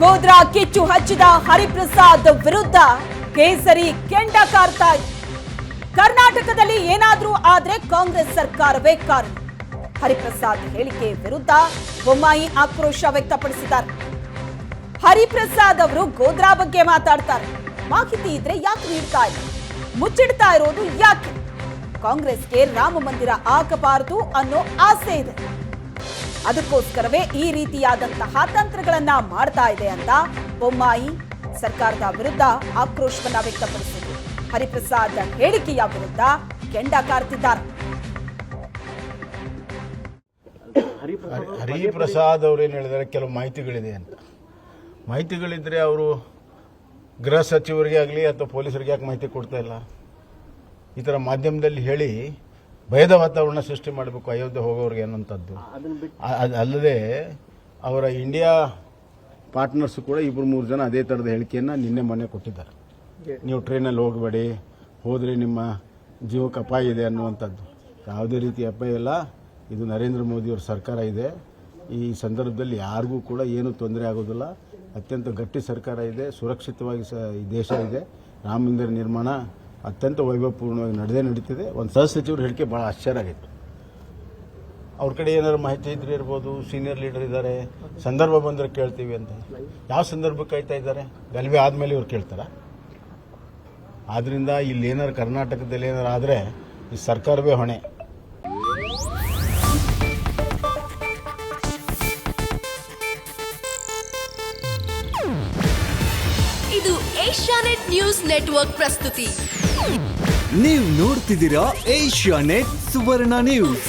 ಗೋದ್ರಾ ಕಿಚ್ಚು ಹಚ್ಚಿದ ಹರಿಪ್ರಸಾದ್ ವಿರುದ್ಧ ಕೇಸರಿ ಕೆಂಡ ಕಾರ್ತಾ ಇದೆ. ಕರ್ನಾಟಕದಲ್ಲಿ ಏನಾದ್ರೂ ಆದ್ರೆ ಕಾಂಗ್ರೆಸ್ ಸರ್ಕಾರವೇ ಕಾರಣ. ಹರಿಪ್ರಸಾದ್ ಹೇಳಿಕೆ ವಿರುದ್ಧ ಬೊಮ್ಮಾಯಿ ಆಕ್ರೋಶ ವ್ಯಕ್ತಪಡಿಸಿದ್ದಾರೆ. ಹರಿಪ್ರಸಾದ್ ಅವರು ಗೋದ್ರಾ ಬಗ್ಗೆ ಮಾತಾಡ್ತಾರೆ. ಮಾಹಿತಿ ಇದ್ರೆ ಯಾಕೆ ನೀಡ್ತಾ ಇಲ್ಲ, ಮುಚ್ಚಿಡ್ತಾ ಇರೋದು ಯಾಕೆ? ಕಾಂಗ್ರೆಸ್ಗೆ ರಾಮ ಮಂದಿರ ಆಗಬಾರದು ಅನ್ನೋ ಆಸೆ ಇದೆ, ಅದಕ್ಕೋಸ್ಕರವೇ ಈ ರೀತಿಯಾದಂತಹ ತಂತ್ರಗಳನ್ನ ಮಾಡ್ತಾ ಇದೆ ಅಂತ ಬೊಮ್ಮಾಯಿ ಸರ್ಕಾರದ ವಿರುದ್ಧ ಆಕ್ರೋಶವನ್ನ ವ್ಯಕ್ತಪಡಿಸಿದರು. ಹರಿಪ್ರಸಾದ್ ಹೇಳಿಕೆಯ ವಿರುದ್ಧ ಕೆಂಡ ಕಾರ್ತಿದ್ದಾರೆ. ಹರಿಪ್ರಸಾದ್ ಅವರು ಏನು ಹೇಳಿದ್ದಾರೆ, ಕೆಲವು ಮಾಹಿತಿಗಳಿದೆ ಅಂತ. ಮಾಹಿತಿಗಳಿದ್ರೆ ಅವರು ಗೃಹ ಸಚಿವರಿಗೆ ಆಗಲಿ ಅಥವಾ ಪೊಲೀಸರಿಗೆ ಯಾಕೆ ಮಾಹಿತಿ ಕೊಡ್ತಾ ಇಲ್ಲ? ಈ ಥರ ಮಾಧ್ಯಮದಲ್ಲಿ ಹೇಳಿ ಭಯದ ವಾತಾವರಣ ಸೃಷ್ಟಿ ಮಾಡಬೇಕು ಅಯೋಧ್ಯೆ ಹೋಗೋರಿಗೆ ಅನ್ನೋಂಥದ್ದು. ಅಲ್ಲದೆ ಅವರ ಇಂಡಿಯಾ ಪಾರ್ಟ್ನರ್ಸ್ ಕೂಡ 2-3 ಜನ ಅದೇ ಥರದ ಹೇಳಿಕೆಯನ್ನು ನಿನ್ನೆ ಮೊನ್ನೆ ಕೊಟ್ಟಿದ್ದಾರೆ. ನೀವು ಟ್ರೈನಲ್ಲಿ ಹೋಗಬೇಡಿ, ಹೋದರೆ ನಿಮ್ಮ ಜೀವಕ್ಕೆ ಅಪಾಯ ಇದೆ ಅನ್ನುವಂಥದ್ದು. ಯಾವುದೇ ರೀತಿ ಅಪಾಯ ಇಲ್ಲ. ಇದು ನರೇಂದ್ರ ಮೋದಿಯವರ ಸರ್ಕಾರ ಇದೆ. ಈ ಸಂದರ್ಭದಲ್ಲಿ ಯಾರಿಗೂ ಕೂಡ ಏನೂ ತೊಂದರೆ ಆಗೋದಿಲ್ಲ. ಅತ್ಯಂತ ಗಟ್ಟಿ ಸರ್ಕಾರ ಇದೆ, ಸುರಕ್ಷಿತವಾಗಿ ಈ ದೇಶ ಇದೆ. ರಾಮ ಮಂದಿರ ನಿರ್ಮಾಣ ಅತ್ಯಂತ ವೈಭವಪೂರ್ಣವಾಗಿ ನಡೀತಿದೆ. ಒಂದು ಸಹ ಸಚಿವರು ಹೇಳಿಕೆ ಭಾಳ ಆಶ್ಚರ್ಯ ಆಗಿತ್ತು. ಅವ್ರ ಕಡೆ ಏನಾದ್ರು ಮಾಹಿತಿ ಇದ್ರೆ ಇರ್ಬೋದು, ಸೀನಿಯರ್ ಲೀಡರ್ ಇದ್ದಾರೆ, ಸಂದರ್ಭ ಬಂದರೆ ಕೇಳ್ತೀವಿ ಅಂತ. ಯಾವ ಸಂದರ್ಭಕ್ಕೆ ಕಾಯ್ತಾ ಇದ್ದಾರೆ? ಗಲಭೆ ಆದಮೇಲೆ ಇವ್ರು ಕೇಳ್ತಾರ? ಆದ್ರಿಂದ ಇಲ್ಲಿ ಏನಾರು ಕರ್ನಾಟಕದಲ್ಲಿ ಏನಾರು ಆದರೆ ಈ ಸರ್ಕಾರವೇ ಹೊಣೆ. ಇದು ಏಷ್ಯಾನೆಟ್ ನ್ಯೂಸ್ ನೆಟ್ವರ್ಕ್ ಪ್ರಸ್ತುತಿ. ನೀವು ನೋಡ್ತಿದ್ದೀರಾ ಏಷ್ಯಾನೆಟ್ ಸುವರ್ಣ ನ್ಯೂಸ್.